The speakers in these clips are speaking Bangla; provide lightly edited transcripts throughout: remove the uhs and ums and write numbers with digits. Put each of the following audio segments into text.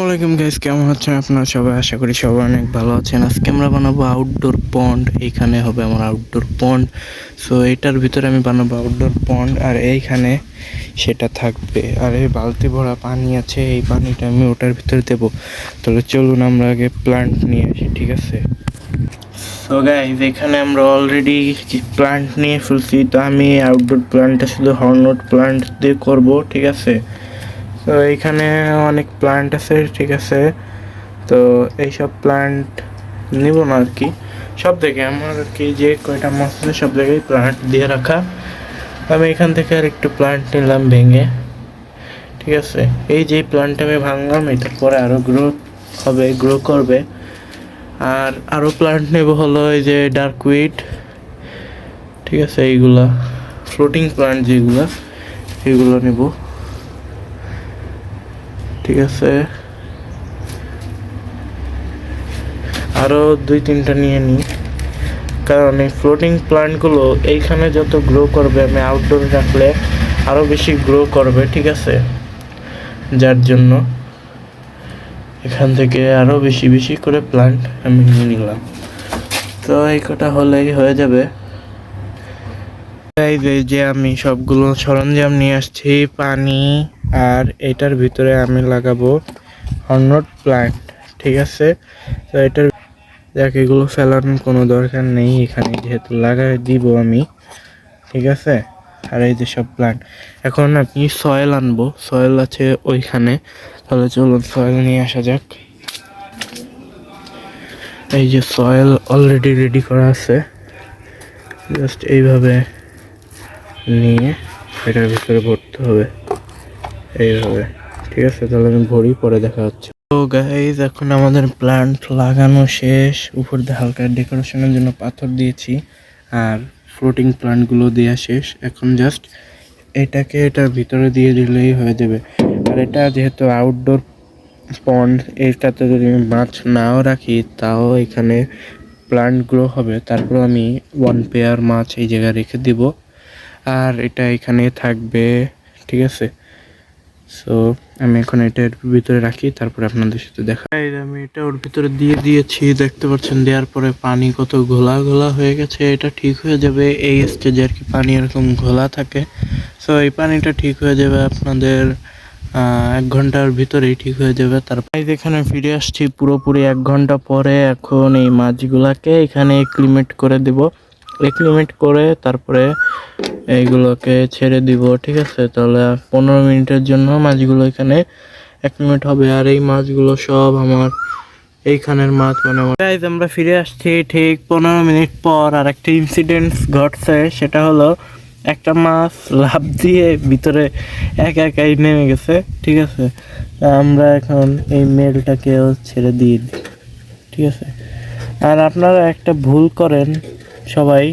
আসসালামু আলাইকুম গাইস, কেমন আছেন আপনারা সবাই? আশা করি সবাই অনেক ভালো আছেন। আজকে আমরা বানাবো আউটডোর পন্ড। এইখানে হবে আমার আউটডোর পন্ড। সো এটার ভিতরে আমি বানাবো আউটডোর পন্ড, আর এইখানে সেটা থাকবে। আর এই বালতি ভরা পানি আছে, এই পানিটা আমি ওটার ভিতরে দেবো। তাহলে চলুন আমরা আগে প্ল্যান্ট নিয়ে আসি, ঠিক আছে? সো গাইস, এখানে আমরা অলরেডি প্ল্যান্ট নিয়ে ফেলছি। তো আমি আউটডোর প্ল্যান্টটা শুধু হর্নউড প্ল্যান্ট দিয়ে করবো, ঠিক আছে? তো এইখানে অনেক প্ল্যান্ট আছে, ঠিক আছে? তো এইসব প্ল্যান্ট নিব না আর কি, সব থেকে আমার আর কি যে কয়টা মাছ আছে সব জায়গায় প্ল্যান্ট দিয়ে রাখা। আমি এখান থেকে আর একটু প্ল্যান্ট নিলাম ভেঙে, ঠিক আছে? এই যে প্ল্যান্ট আমি ভাঙলাম, এটা পরে আরও গ্রো করবে। আর আরও প্ল্যান্ট নেব হলো এই যে ডার্কউইড, ঠিক আছে? এইগুলা ফ্লোটিং প্ল্যান্ট যেগুলো, এগুলো নেব, ঠিক আছে? আরও 2-3টা নিয়ে নিই, কারণ এই ফ্লোটিং প্ল্যান্টগুলো এইখানে যত গ্রো করবে, আমি আউটডোরে রাখলে আরও বেশি গ্রো করবে, ঠিক আছে? যার জন্য এখান থেকে আরও বেশি বেশি করে প্ল্যান্ট আমি নিয়ে নিলাম। তো এই কটা হলেই হয়ে যাবে। এই যে আমি সবগুলো সরঞ্জাম নিয়ে আসছি, পানি, আর এটার ভিতরে আমি লাগাবো হর্নউড প্ল্যান্ট, ঠিক আছে? তো এটার দেখ, এগুলো ফেলানোর কোনো দরকার নেই, এখানে যেহেতু লাগাই দিব আমি, ঠিক আছে? আর এই যে সব প্ল্যান্ট, এখন আপনি সয়েল আনবো, সয়েল আছে ওইখানে। তাহলে চলুন সয়েল নিয়ে আসা যাক। এই যে সয়েল অলরেডি রেডি করা আছে, জাস্ট এইভাবে নিয়ে এটার ভিতরে ভরতে হবে, এইভাবে, ঠিক আছে? তাহলে আমি ভরি, পরে দেখা হচ্ছে। তো গাইজ, এখন আমাদের প্ল্যান্ট লাগানো শেষ। উপর দিয়ে হালকা ডেকোরেশনের জন্য পাথর দিয়েছি, আর ফ্লোটিং প্ল্যান্টগুলো দেওয়া শেষ। এখন জাস্ট এটাকে এটার ভিতরে দিয়ে দিলেই হয়ে যাবে। আর এটা যেহেতু আউটডোর পন্ড, এটাতে যদি আমি মাছ নাও রাখি তাও এখানে প্ল্যান্ট গ্রো হবে। তারপর আমি 1 পেয়ার মাছ এই জায়গায় রেখে দিব, আর এটা এখানে থাকবে, ঠিক আছে? সো আমি এখন এটার ভিতরে রাখি, তারপরে আপনাদের সাথে দেখা। আমি এটা ওর ভিতরে দিয়ে দিয়েছি, দেখতে পাচ্ছেন। দেওয়ার পরে পানি কত ঘোলা ঘোলা হয়ে গেছে। এটা ঠিক হয়ে যাবে এই স্টেজে আর কি, পানি এরকম ঘোলা থাকে। সো এই পানিটা ঠিক হয়ে যাবে আপনাদের 1 ঘন্টার ভিতরেই ঠিক হয়ে যাবে। তারপর এখানে ফিরে আসছি পুরোপুরি 1 ঘন্টা পরে। এখন এই মাছগুলাকে এখানে এক্লিমেট করে দিব, এক্লিমেট করে তারপরে এইগুলোকে ছেড়ে দিব, ঠিক আছে? তাহলে 15 মিনিটের জন্য মাছগুলো এখানে এক্লিমেট হবে। আর এই মাছগুলো সব আমার এইখানের মাছ, মানে গাইজ আমরা ফিরে আসছি ঠিক 15 মিনিট পর। আর একটা ইনসিডেন্ট ঘটছে, সেটা হলো একটা মাছ লাফ দিয়ে ভিতরে একাই নেমে গেছে, ঠিক আছে? আমরা এখন এই মেলটাকেও ছেড়ে দিয়ে দিই, ঠিক আছে? আর আপনারা একটা ভুল করেন সবাই,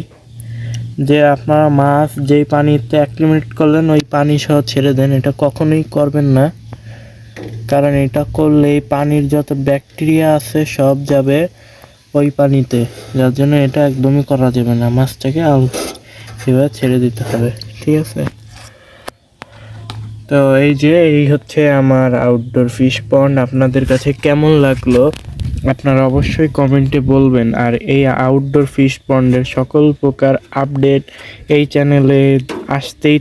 যে আপনারা মাছ যেই পানিতে অ্যাক্লিমেট করলেন ওই পানি সহ ছেড়ে দেন। এটা কখনোই করবেন না, কারণ এটা করলে এই পানির যত ব্যাকটেরিয়া আছে সব যাবে ওই পানিতে, যার জন্য এটা একদমই করা যাবে না। মাছটাকে সেভাবে ছেড়ে দিতে হবে, ঠিক আছে? তো এই হচ্ছে আমার আউটডোর ফিশ পন্ড। আপনাদের কাছে কেমন লাগলো আপনারা অবশ্যই কমেন্টে বলবেন। আর এই আউটডোর ফিশ পন্ডের সকল প্রকার আপডেট এই চ্যানেলে আসতেই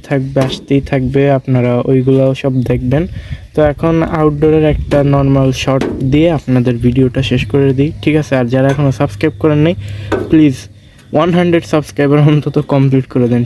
থাকবে, আপনারা ওইগুলোও সব দেখবেন। তো এখন আউটডোরের একটা নর্মাল শট দিয়ে আপনাদের ভিডিওটা শেষ করে দিই, ঠিক আছে? আর যারা এখনও সাবস্ক্রাইব করেন নাই, প্লিজ 100 সাবস্ক্রাইবার অন্তত কমপ্লিট করে দেন।